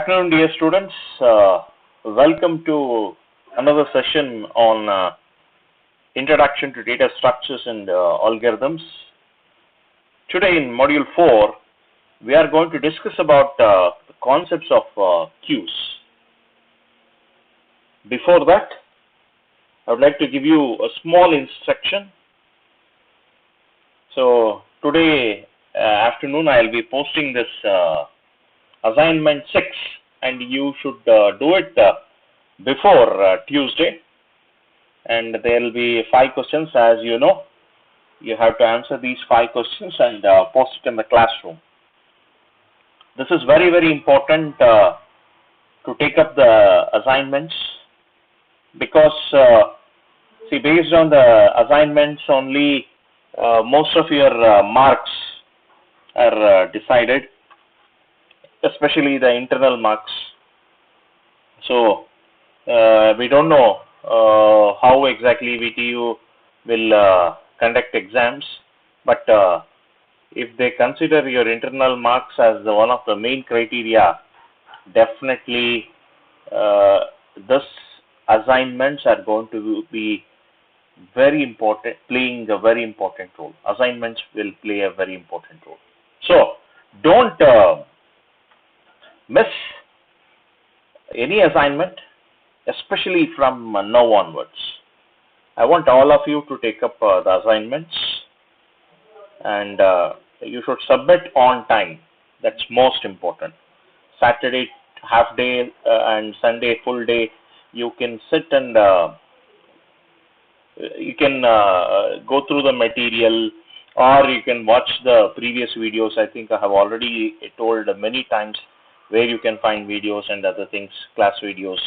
afternoon, dear students. Welcome to another session on Introduction to Data Structures and Algorithms. Today in Module 4, we are going to discuss about the concepts of queues. Before that, I would like to give you a small instruction. So today afternoon, I will be posting this assignment 6, and you should do it before Tuesday, and there will be 5 questions. As you know, you have to answer these 5 questions and post it in the classroom. This is very important to take up the assignments, because see, based on the assignments only most of your marks are decided, especially the internal marks. So we don't know how exactly VTU will conduct exams, but if they consider your internal marks as one of the main criteria, definitely this assignments are going to be very important, playing a very important role. Assignments will play a very important role. So don't miss any assignment, especially from now onwards. I want all of you to take up the assignments, and you should submit on time. That's most important. Saturday half day and Sunday full day, you can sit and you can go through the material, or you can watch the previous videos. I think I have already told many times where you can find videos and other things, class videos,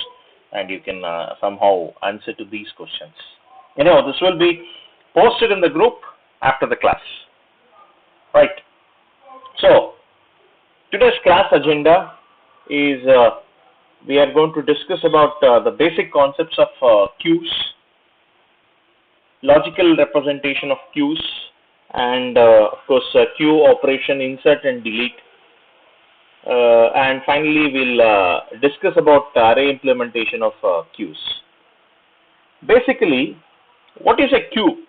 and you can somehow answer to these questions. You know, this will be posted in the group after the class, right? So today's class agenda is we are going to discuss about the basic concepts of queues, logical representation of queues, and of course queue operation, insert and delete. And finally, we'll discuss about array implementation of queues. Basically, what is a queue?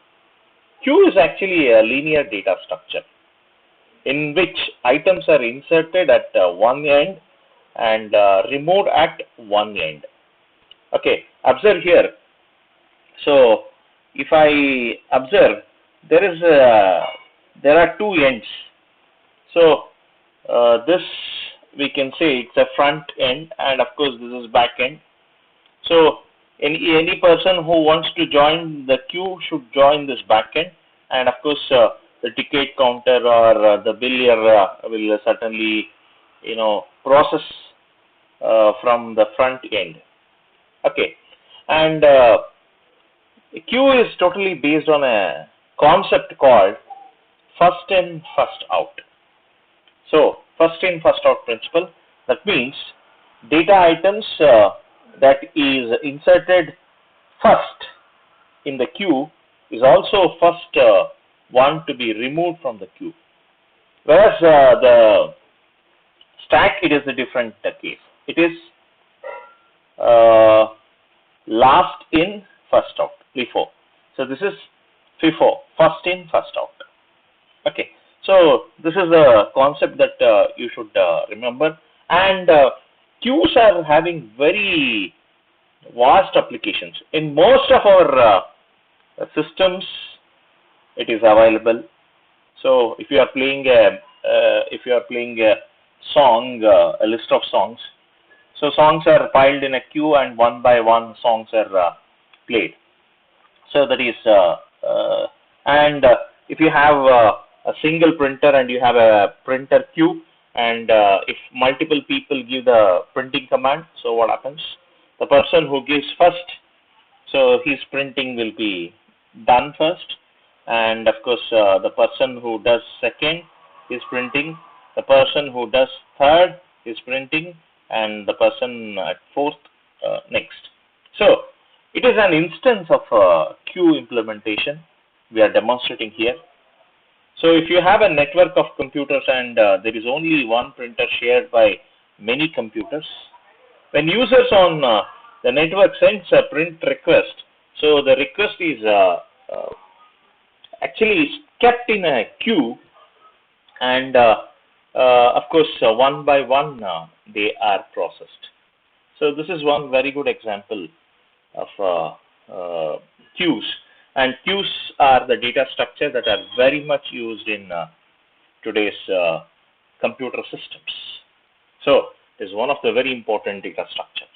Queue is actually a linear data structure in which items are inserted at one end and removed at one end. Okay, observe here. So if I observe, there are two ends. So this, we can say it's a front end, and of course this is back end. So any person who wants to join the queue should join this back end, and of course the ticket counter or the biller will certainly, you know, process from the front end. Okay, and queue is totally based on a concept called first in, first out. So first in, first out principle. That means data items that is inserted first in the queue is also first one to be removed from the queue. Whereas the stack, it is a different case. It is last in, first out, FIFO. So this is FIFO, first in, first out. Okay. So this is a concept that you should remember, and queues are having very vast applications. In most of our systems, it is available. So if you are playing a song, a list of songs, so songs are piled in a queue, and one by one songs are played. So that is and if you have a single printer and you have a printer queue, and if multiple people give the printing command, so what happens? The person who gives first, so his printing will be done first, and of course the person who does second is printing, the person who does third is printing, and the person at fourth next. So it is an instance of queue implementation we are demonstrating here. So if you have a network of computers and there is only one printer shared by many computers. When users on the network sends a print request, so the request is actually kept in a queue, and of course one by one they are processed. So this is one very good example of queues, and queues are the data structure that are very much used in today's computer systems. So it is one of the very important data structures.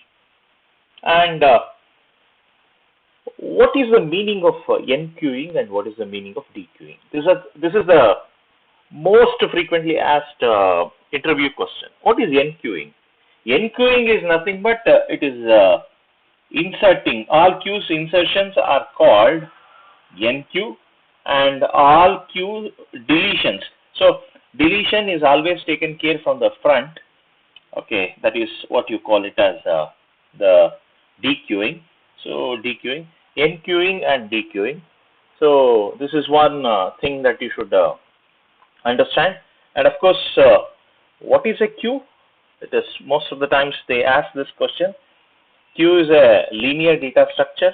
And what is the meaning of enqueuing and what is the meaning of dequeuing? This is the most frequently asked interview question. What is enqueuing? Enqueuing is nothing but it is inserting. All queues insertions are called enqueue, and all queue deletions. So deletion is always taken care from the front. Okay, that is what you call it as the dequeuing. So dequeuing, enqueuing and dequeuing. So this is one thing that you should understand. And of course, what is a queue? It is most of the times they ask this question. Queue is a linear data structure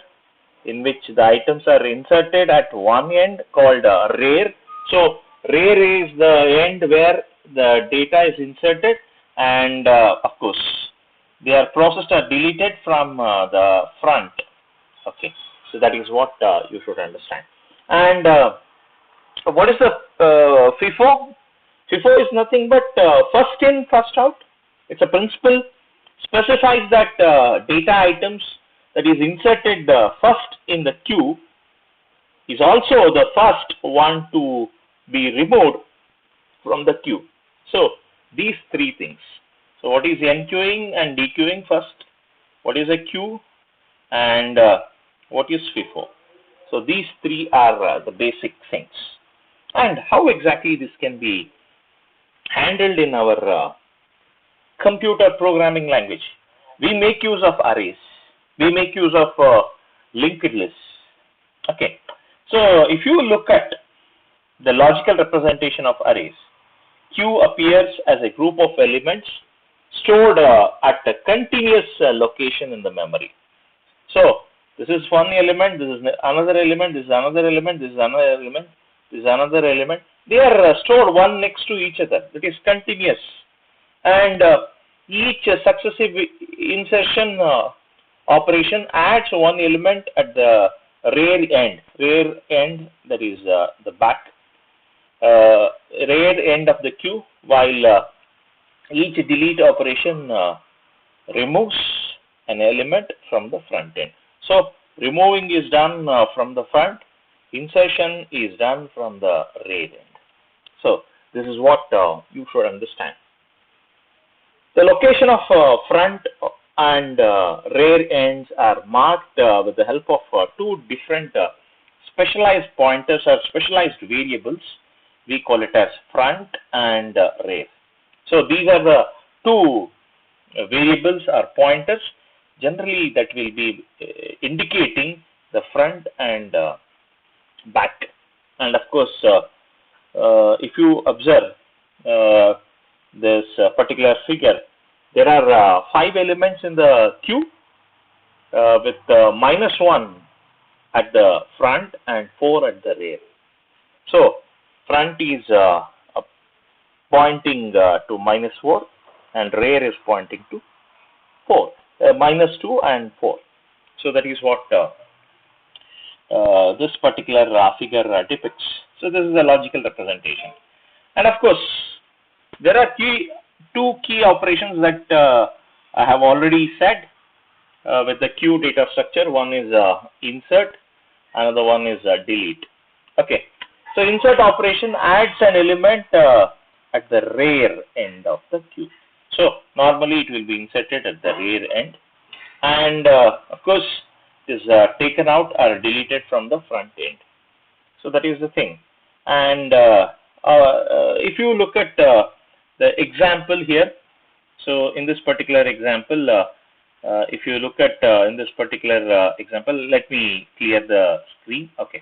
in which the items are inserted at one end called rear. So rear is the end where the data is inserted, and of course they are processed or deleted from the front. Okay, so that is what you should understand. And what is the FIFO? FIFO is nothing but first in, first out. It's a principle, specifies that data items that is inserted first in the queue is also the first one to be removed from the queue. So these three things. So what is enqueuing and dequeuing first? What is a queue? And what is FIFO? So these three are the basic things. And how exactly this can be handled in our computer programming language? We make use of arrays. We make use of linked lists. Okay. So if you look at the logical representation of arrays, queue appears as a group of elements stored at a continuous location in the memory. So this is one element, this is another element, this is another element, this is another element, this is another element. They are stored one next to each other. It is continuous. And each successive insertion operation adds one element at the rear end. Rear end, that is the back. Rear end of the queue, while each delete operation removes an element from the front end. So removing is done from the front, insertion is done from the rear end. So this is what you should understand. The location of front and rear ends are marked with the help of two different specialized pointers or specialized variables. We call it as front and rear. So these are the two variables or pointers generally that will be indicating the front and back. And of course, if you observe this particular figure, there are 5 elements in the queue with -1 at the front and 4 at the rear. So front is pointing to -4 and rear is pointing to 4, -2 and 4. So that is what this particular figure depicts. So this is a logical representation. And of course, there are two key operations that I have already said with the queue data structure. One is insert, another one is delete. Okay, so insert operation adds an element at the rear end of the queue. So normally it will be inserted at the rear end, and of course it is taken out or deleted from the front end. So that is the thing. And if you look at the example here, so in this particular example, if you look at in this particular example, let me clear the screen. Okay.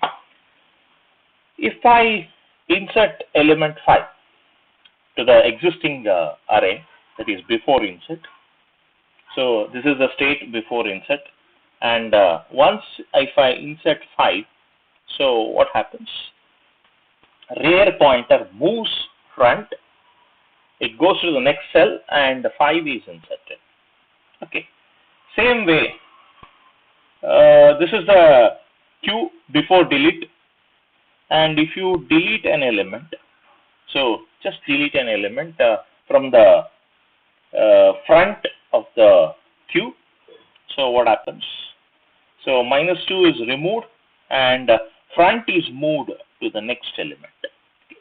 If I insert element 5 to the existing array, that is before insert. So this is the state before insert, and once if I insert 5, so what happens? Rear pointer moves front, it goes to the next cell and 5 is inserted. Okay, same way, this is the Q before delete, and if you delete an element, so just delete an element from the front of the Q, so what happens? So -2 is removed and front is moved to the next element,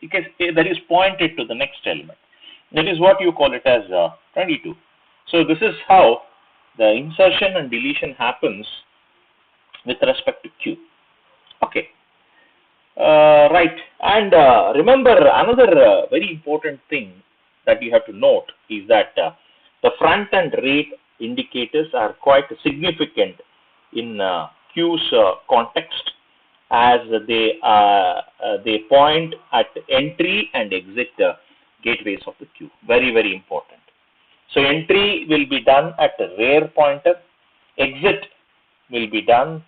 because that is pointed to the next element. That is what you call it as 22. So this is how the insertion and deletion happens with respect to Q. Okay. Right. And remember, another very important thing that you have to note is that the front and rear indicators are quite significant in Q's context, as they point at entry and exit gateways of the Q. Very, very important. So entry will be done at the rear pointer, exit will be done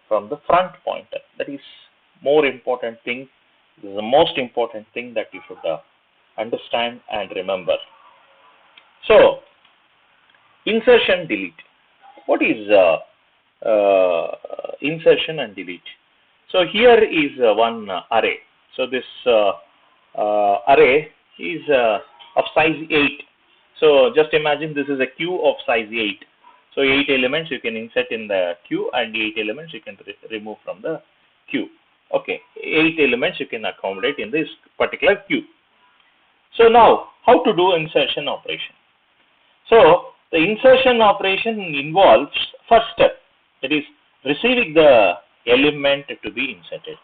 from the front pointer. That is more important thing. This is the most important thing that you should understand and remember. So insertion, delete. What is insertion and delete? So here is one array. So this array is of size 8. So just imagine this is a queue of size 8. So 8 elements you can insert in the queue and 8 elements you can remove from the queue. Okay, 8 elements you can accommodate in this particular queue. So now, how to do insertion operation? So the insertion operation involves first step, that is receiving the element to be inserted.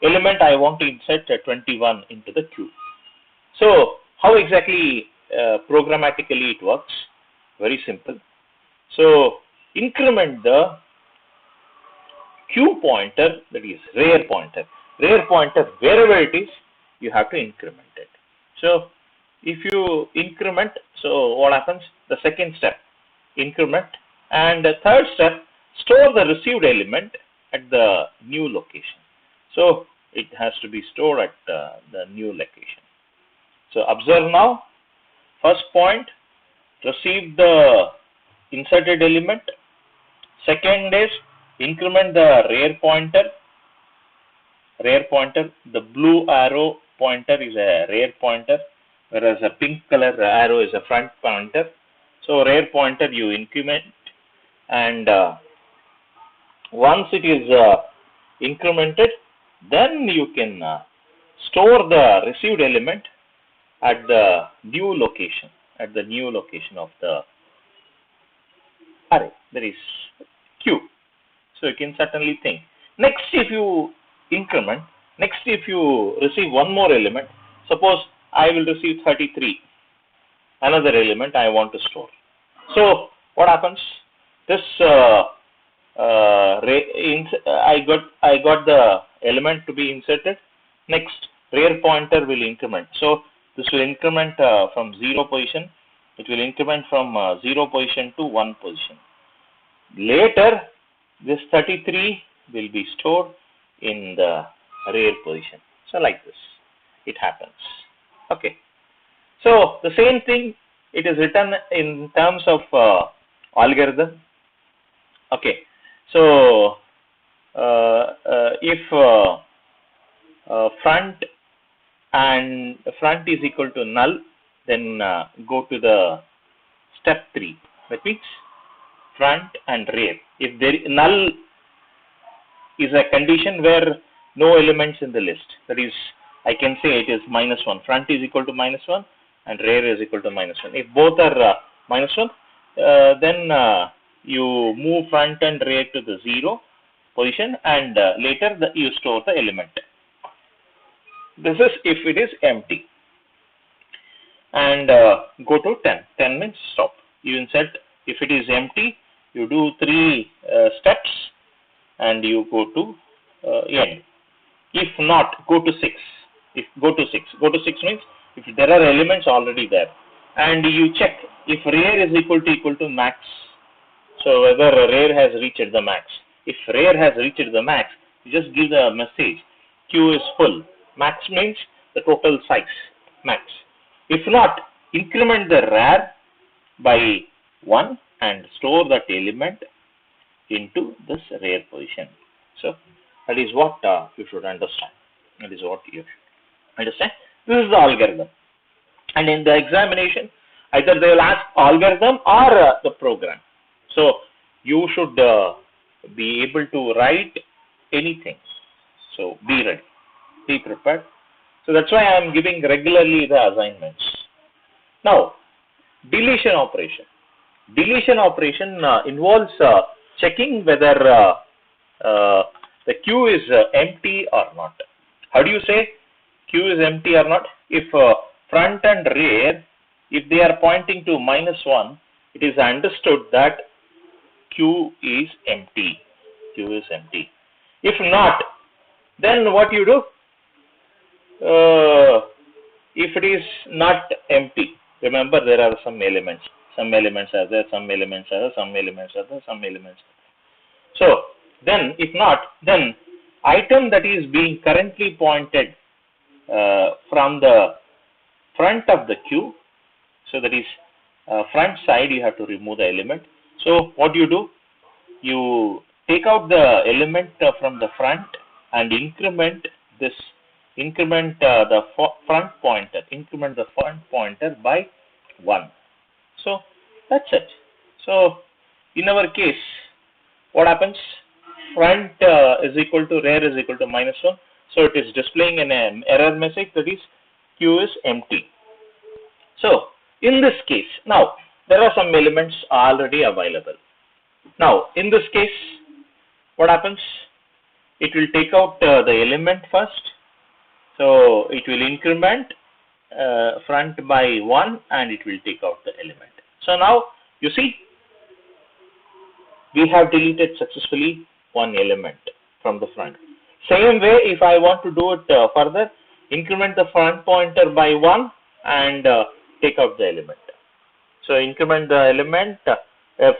Element I want to insert 21 into the queue. So how exactly programmatically it works? Very simple. So increment the Q pointer, that is rear pointer. Rear pointer, wherever it is, you have to increment it. So if you increment, so what happens? The second step, increment, and the third step, store the received element at the new location. So it has to be stored at the new location. So observe now, first point, receive the inserted element. Second is increment the rear pointer. Rear pointer, the blue arrow pointer is a rear pointer, whereas a pink color arrow is a front pointer. So rear pointer you increment, and once it is incremented, then you can store the received element at the new location, of the array, that is Q. So you can certainly think. Next, if you increment, next if you receive one more element, suppose I will receive 33, another element I want to store. So what happens? This I got the element to be inserted. Next, rear pointer will increment. So this will increment from 0 position. It will increment from 0 position to 1 position. Later, this 33 will be stored in the rear position. So like this, it happens. Okay. So the same thing, it is written in terms of algorithm. Okay. So if front is equal to null, then go to the step 3. That means front and rear. If there null is a condition where no elements in the list, that is, I can say it is -1. Front is equal to -1 and rear is equal to -1. If both are -1, then you move front and rear to the 0 position, and later you store the element. This is if it is empty. And go to 10. 10 means stop. You insert, if it is empty, you do 3 steps and you go to end. If not, go to 6. Go to 6 means if there are elements already there, and you check if rear is equal to max, so whether rear has reached the max. If rear has reached the max, you just give the message Q is full. Max means the total size, max. If not, increment the rear by 1 and store that element into this rear position. So that is what you should understand. That is what you should understand. This is the algorithm. And in the examination, either they will ask algorithm or the program. So you should be able to write anything. So be ready, be prepared. So that's why I am giving regularly the assignments. Now, deletion operation. Deletion operation involves checking whether the queue is empty or not. How do you say queue is empty or not? If front and rear, if they are pointing to -1, it is understood that queue is empty. Queue is empty. If not, then what you do? If it is not empty, remember there are some elements. Some elements are there, some elements are there, some elements are there, some elements are there. So then, if not, then item that is being currently pointed from the front of the queue, so that is front side, you have to remove the element. So what you do? You take out the element from the front and increment the front pointer by 1. So that's it. So in our case, what happens? Front is equal to rear is equal to -1. So it is displaying an error message, that is queue is empty. So in this case, now there are some elements already available. Now in this case, what happens? It will take out the element first. So it will increment front by 1 and it will take out the element. So now you see, we have deleted successfully one element from the front. Same way, if I want to do it further, increment the front pointer by 1 and take out the element. So increment the element,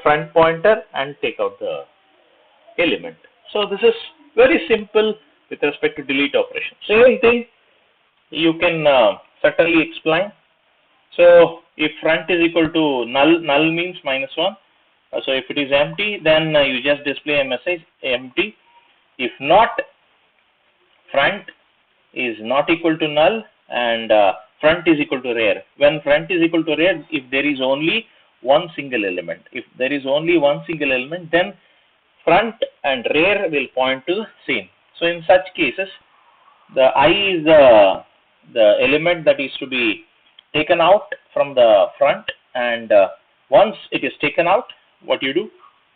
front pointer, and take out the element. So this is very simple with respect to delete operation. Same thing you can certainly explain. So if front is equal to null means -1. So if it is empty, then you just display a message empty. If not, front is not equal to null and front is equal to rear. When front is equal to rear, if there is only one single element. If there is only one single element, then front and rear will point to same. So in such cases, the I is the element that is to be taken out from the front, and once it is taken out, what you do?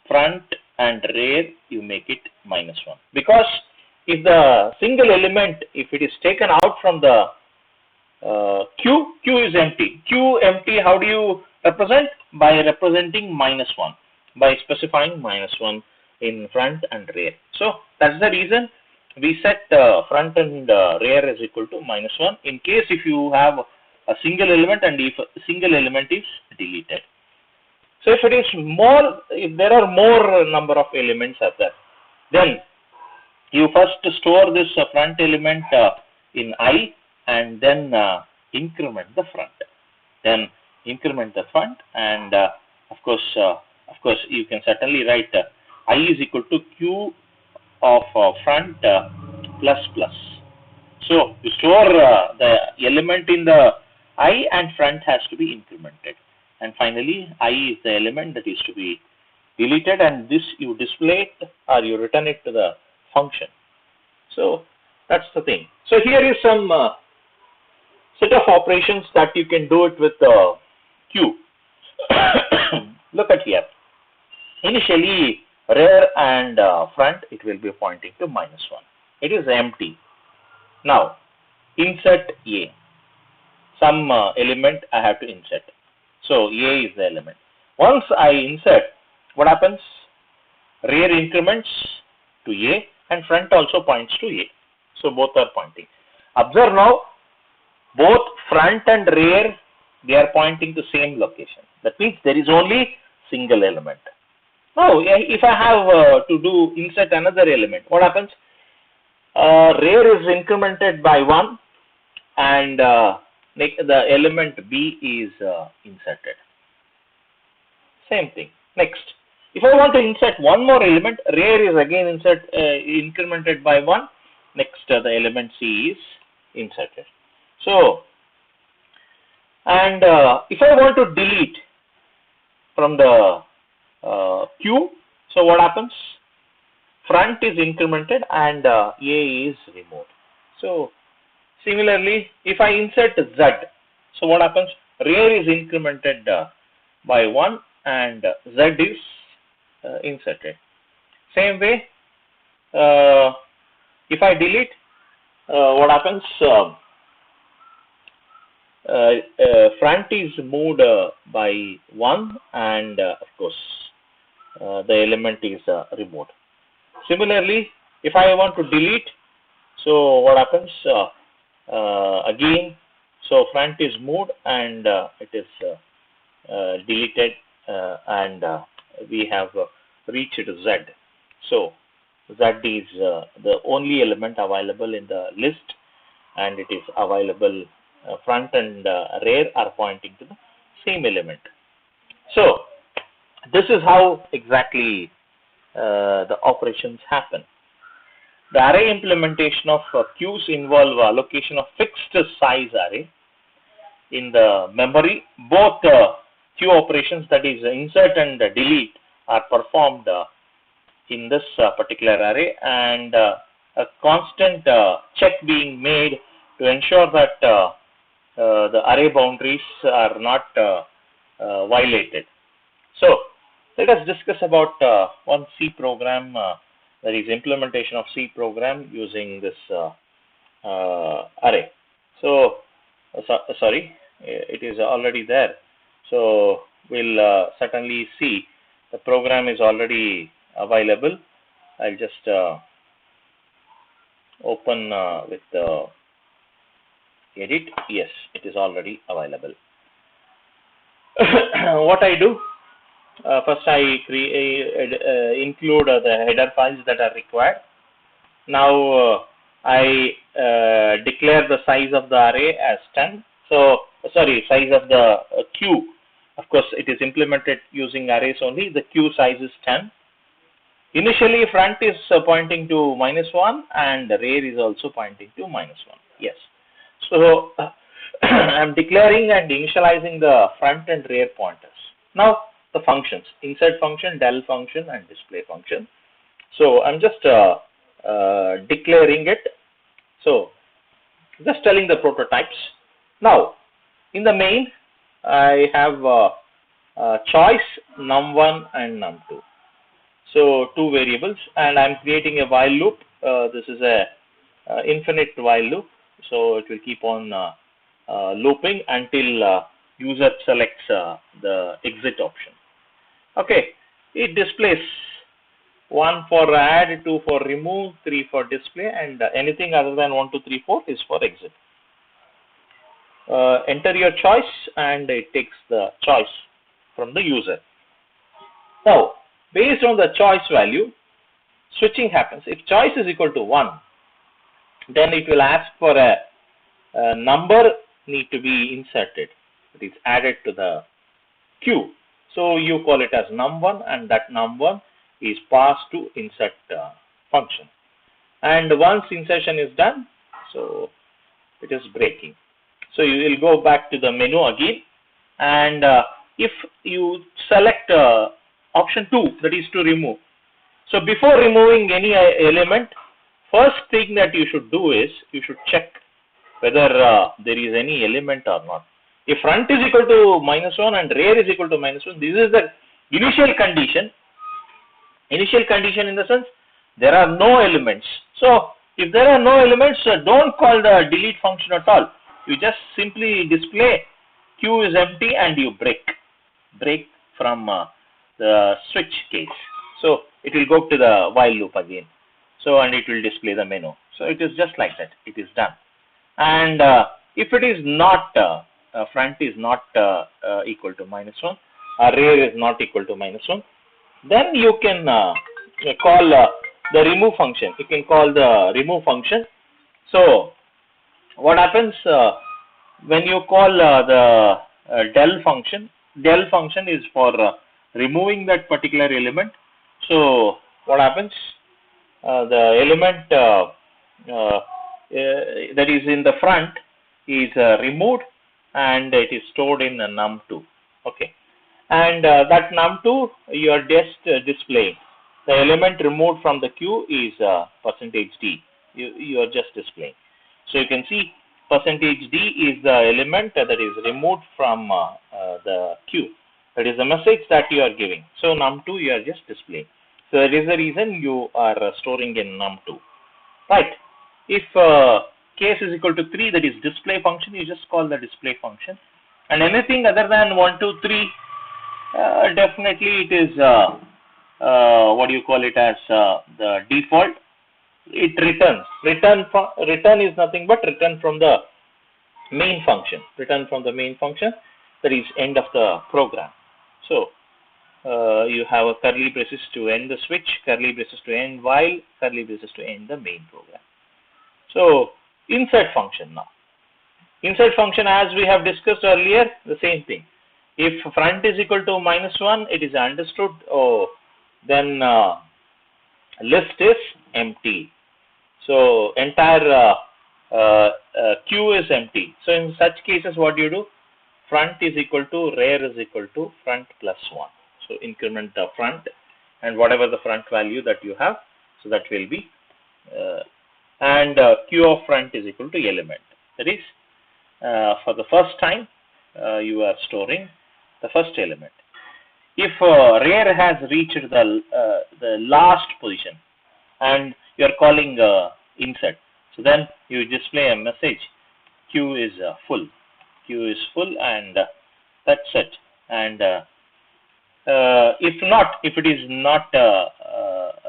Front and rear, you make it -1. Because if the single element, if it is taken out from the Q is empty. Q empty, how do you represent? By representing -1, by specifying -1 in front and rear. So that's the reason we set front and rear is equal to -1 in case if you have a single element and if a single element is deleted. So if it is more, if there are more number of elements are there, then you first store this front element in I and then increment the front. Then increment the front, and of course you can certainly write I is equal to Q of front plus. So you store the element in the I and front has to be incremented. And finally, I is the element that is to be deleted, and this you display it or you return it to the function. So that's the thing. So here is some set of operations that you can do it with Q. Look at here. Initially, rear and front, it will be pointing to -1. It is empty. Now, insert A. Some element I have to insert. So A is the element. Once I insert, what happens? Rear increments to A and front also points to A. So both are pointing. Observe now, both front and rear, they are pointing to same location. That means there is only single element. Now, if I have to do insert another element, what happens? Rear is incremented by 1 and the element B is inserted. Same thing. Next, if I want to insert one more element, rear is again incremented by 1. Next, the element C is inserted. So, and if I want to delete from the Q, so what happens? Front is incremented and A is removed. So, similarly, if I insert Z, so what happens? Rear is incremented by 1 and Z is inserted. Same way, if I delete, what happens? Front is moved by 1 and of course the element is removed. Similarly, if I want to delete, so what happens? Again, so front is moved and it is deleted and we have reached Z. So Z is the only element available in the list and it is available, front and rear are pointing to the same element. So this is how exactly the operations happen. The array implementation of queues involve allocation of fixed size array in the memory. Both queue operations, that is insert and delete, are performed in this particular array, and a constant check being made to ensure that the array boundaries are not violated. So let us discuss about one C program, that is implementation of C program using this array. So sorry, it is already there. So we'll certainly see the program is already available. I'll just open with the edit. Yes, it is already available. What I do? First, I include the header files that are required. Now, I declare the size of the array as 10. So, sorry, size of the queue. Of course, it is implemented using arrays only. The queue size is 10. Initially, front is pointing to -1 and the rear is also pointing to -1. Yes. So, I'm declaring and initializing the front and rear pointers. Now, the functions, insert function, del function and display function. So I'm just declaring it. So just telling the prototypes. Now in the main I have choice num1 and num2. So two variables, and I'm creating a while loop. This is a infinite while loop. So it will keep on looping until user selects the exit option. Okay, it displays 1 for add, 2 for remove, 3 for display, and anything other than 1, 2, 3, 4 is for exit. Enter your choice and it takes the choice from the user. Now, based on the choice value, switching happens. If choice is equal to 1, then it will ask for a number need to be inserted. It is added to the queue. So you call it as num1, and that num1 is passed to insert function. And once insertion is done, so it is breaking. So you will go back to the menu again, and if you select option 2, that is to remove. So before removing any element, first thing that you should do is you should check whether there is any element or not. If front is equal to -1 and rear is equal to -1, this is the initial condition. Initial condition in the sense there are no elements. So if there are no elements, don't call the delete function at all. You just simply display queue is empty and you break from the switch case. So it will go to the while loop again. So and it will display the menu. So it is just like that. It is done. And if it is not front is not equal to -1, array is not equal to -1, then you can call the remove function. You can call the remove function. So what happens when you call the del function? Del function is for removing that particular element. So what happens? The element that is in the front is removed and it is stored in num2. Okay, and that num2 you are just displaying. The element removed from the queue is %d. You are just displaying. So you can see %d is the element that is removed from the queue. That is the message that you are giving. So num2 you are just displaying. So that is the reason you are storing in num2. Right. If case is equal to 3, that is display function, you just call the display function. And anything other than 1, 2, 3, definitely it is what do you call it as the default. It returns. Return is nothing but return from the main function. Return from the main function, that is end of the program. So you have a curly braces to end the switch, curly braces to end while, curly braces to end the main program. So insert function now. Insert function, as we have discussed earlier, the same thing. If front is equal to -1, it is understood. Oh, then list is empty. So entire queue is empty. So in such cases, what do you do? Front is equal to rear is equal to front plus 1. So increment the front and whatever the front value that you have, so that will be and queue of front is equal to element. That is for the first time you are storing the first element. If rear has reached the last position and you are calling insert, so then you display a message queue is full. Queue is full, and that's it. And if it is not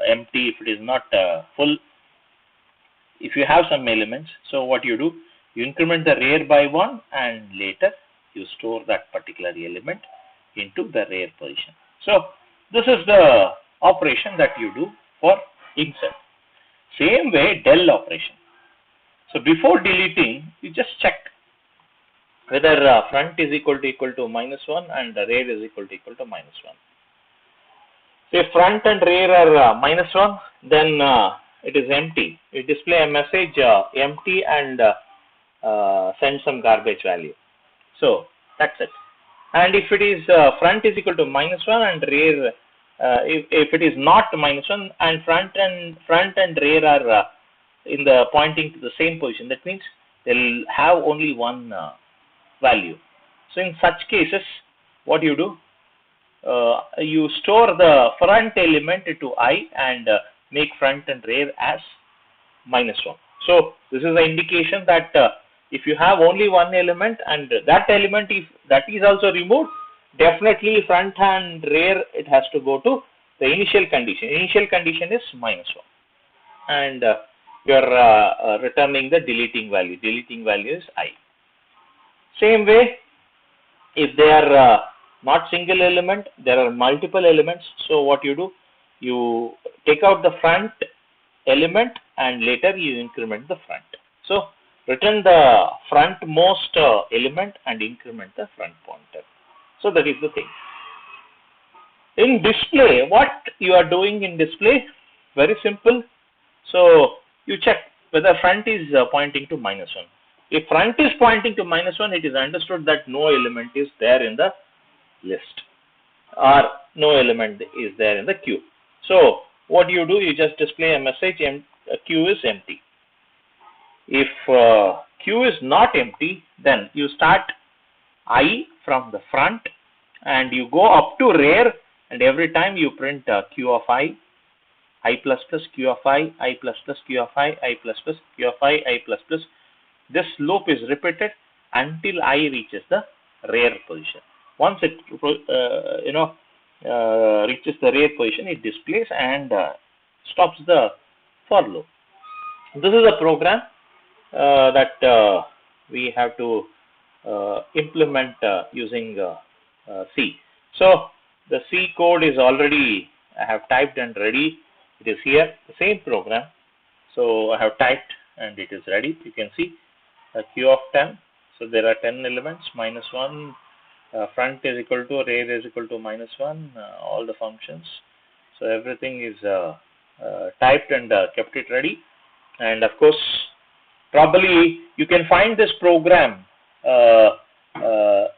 empty, if it is not full, if you have some elements, so what you do, you increment the rear by 1 and later you store that particular element into the rear position. So this is the operation that you do for insert. Same way del operation. So before deleting, you just check whether front is equal to -1 and the rear is equal to -1. So if front and rear are -1, then it is empty. You display a message empty and send some garbage value. So that's it. And if it is front is equal to -1 and rear, if it is not -1 and front and rear are in the pointing to the same position, that means they'll have only one value. So in such cases, what you do, you store the front element to I and make front and rear as -1. So this is an indication that if you have only one element and that element, if that is also removed, definitely front and rear, it has to go to the initial condition. Initial condition is -1, and you are returning the deleting value. Deleting value is I. Same way, if they are not single element, there are multiple elements. So what you do, you take out the front element and later you increment the front. So return the frontmost element and increment the front pointer. So that is the thing. In display, what you are doing in display, very simple. So you check whether front is pointing to -1. If front is pointing to -1, it is understood that no element is there in the list or no element is there in the queue. So what you do, you just display a message queue is empty. If queue is not empty, then you start I from the front and you go up to rear, and every time you print Q of I plus plus, Q of I plus plus, Q of I plus plus, Q of I plus plus. This loop is repeated until I reaches the rear position. Once it reaches the rear position, it displays and stops the for loop. This is a program that we have to implement using C. So the C code is already, I have typed and ready. It is here, the same program. So I have typed and it is ready. You can see a queue of 10. So there are 10 elements, minus 1, front is equal to, rear is equal to minus 1, all the functions. So everything is typed and kept it ready. And of course, probably you can find this program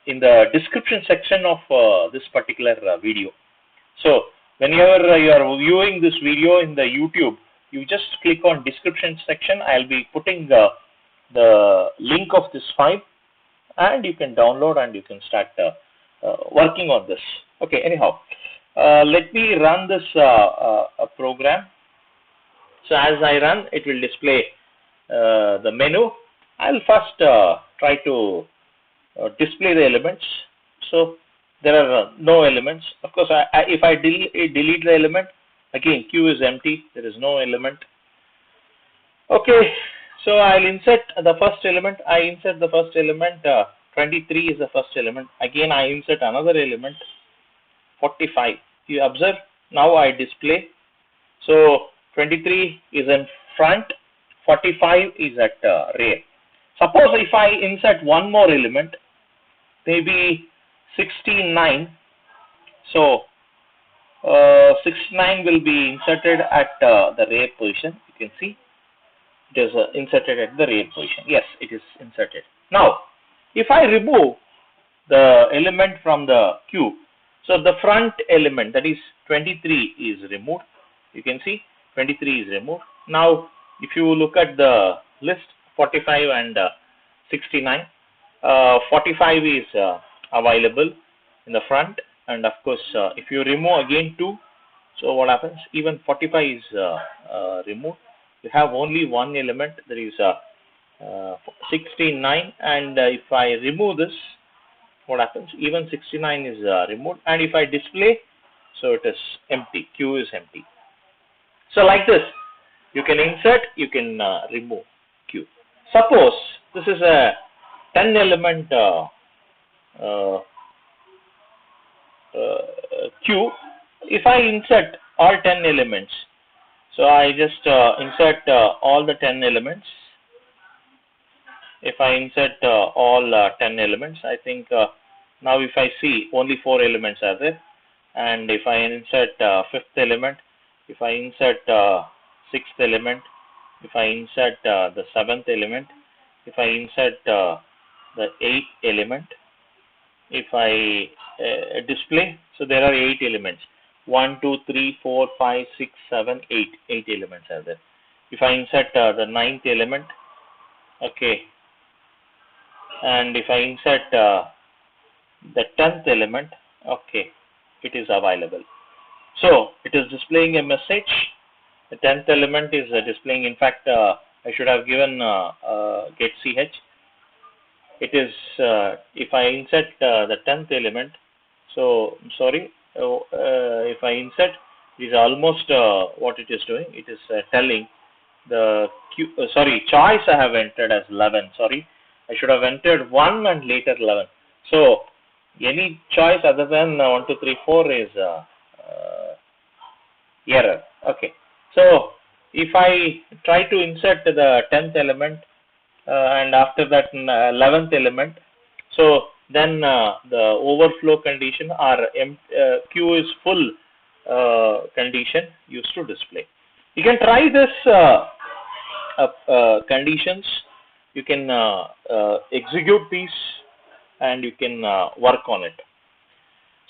in the description section of this particular video. So whenever you are viewing this video in the YouTube, you just click on description section. I'll be putting the link of this file, and you can download and you can start working on this. Okay, anyhow, let me run this program. So as I run, it will display the menu. I'll first try to display the elements. So there are no elements. Of course, if I delete the element, again queue is empty. There is no element. Okay, so I'll insert the first element. I insert the first element. 23 is the first element. Again, I insert another element. 45. You observe, now I display. So 23 is in front, 45 is at rear. Suppose if I insert one more element, maybe 69. So 69 will be inserted at the rear position. You can see it is inserted at the rear position. Yes, it is inserted. Now, if I remove the element from the queue, so the front element, that is 23, is removed. You can see 23 is removed. Now, if you look at the list, 45 and 69, 45 is available in the front, and of course, if you remove again 2, so what happens? Even 45 is removed. You have only one element, that is 69, and if I remove this, what happens? Even 69 is removed, and if I display, so it is empty, queue is empty. So like this, you can insert, you can remove queue. Suppose this is a 10 element queue. If I insert all 10 elements, so I just insert all the 10 elements. If I insert all 10 elements, I think now if I see only 4 elements are there, and if I insert 5th element, if I insert 6th element, if I insert the 7th element, if I insert the 8th element, if I display, so there are 8 elements. 1, 2, 3, 4, 5, 6, 7, 8. 8 elements are there. If I insert the 9th element, okay, and if I insert the 10th element, okay, it is available. So it is displaying a message. The 10th element is displaying. In fact, I should have given get ch. It is if I insert the 10th element. So sorry, if I insert, it is almost what it is doing. It is telling the choice I have entered as 11. Sorry, I should have entered 1 and later 11. So any choice other than 1, 2, 3, 4 is error. Okay. So if I try to insert the 10th element and after that 11th element, so then the overflow condition or queue is full condition used to display. You can try this conditions. You can execute these and you can work on it.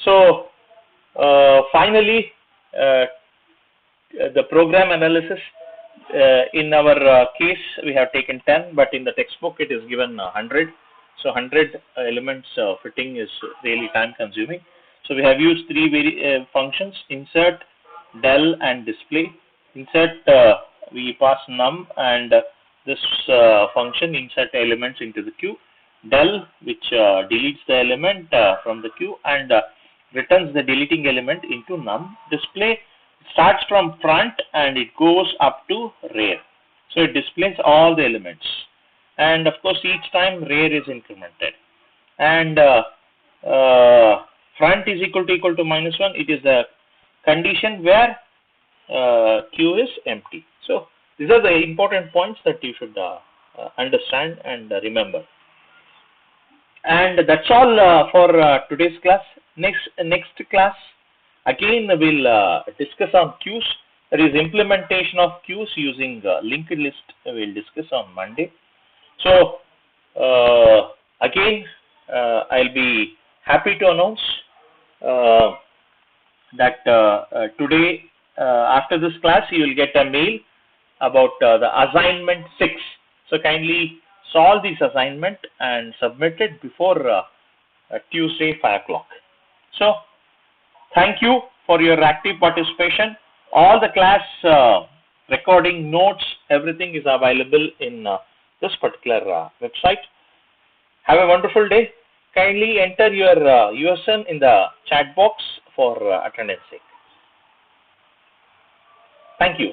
So finally, the program analysis, in our case we have taken 10, but in the textbook it is given 100. So 100 elements fitting is really time consuming. So we have used 3 functions: insert, del and display. Insert, we pass num, and this function insert elements into the queue. Del, which deletes the element from the queue and returns the deleting element into num. Display starts from front and it goes up to rear. So it displays all the elements. And of course, each time rear is incremented. And front is equal to -1, it is a condition where Q is empty. So these are the important points that you should understand and remember. And that's all for today's class. Next class, again we'll discuss on queues. That is implementation of queues using linked list. We'll discuss on Monday. So again, I'll be happy to announce that today, after this class, you will get a mail about the assignment 6. So kindly solve this assignment and submit it before Tuesday 5 o'clock. So thank you for your active participation. All the class recording notes, everything is available in this particular website. Have a wonderful day. Kindly enter your USN in the chat box for attendance sake. Thank you.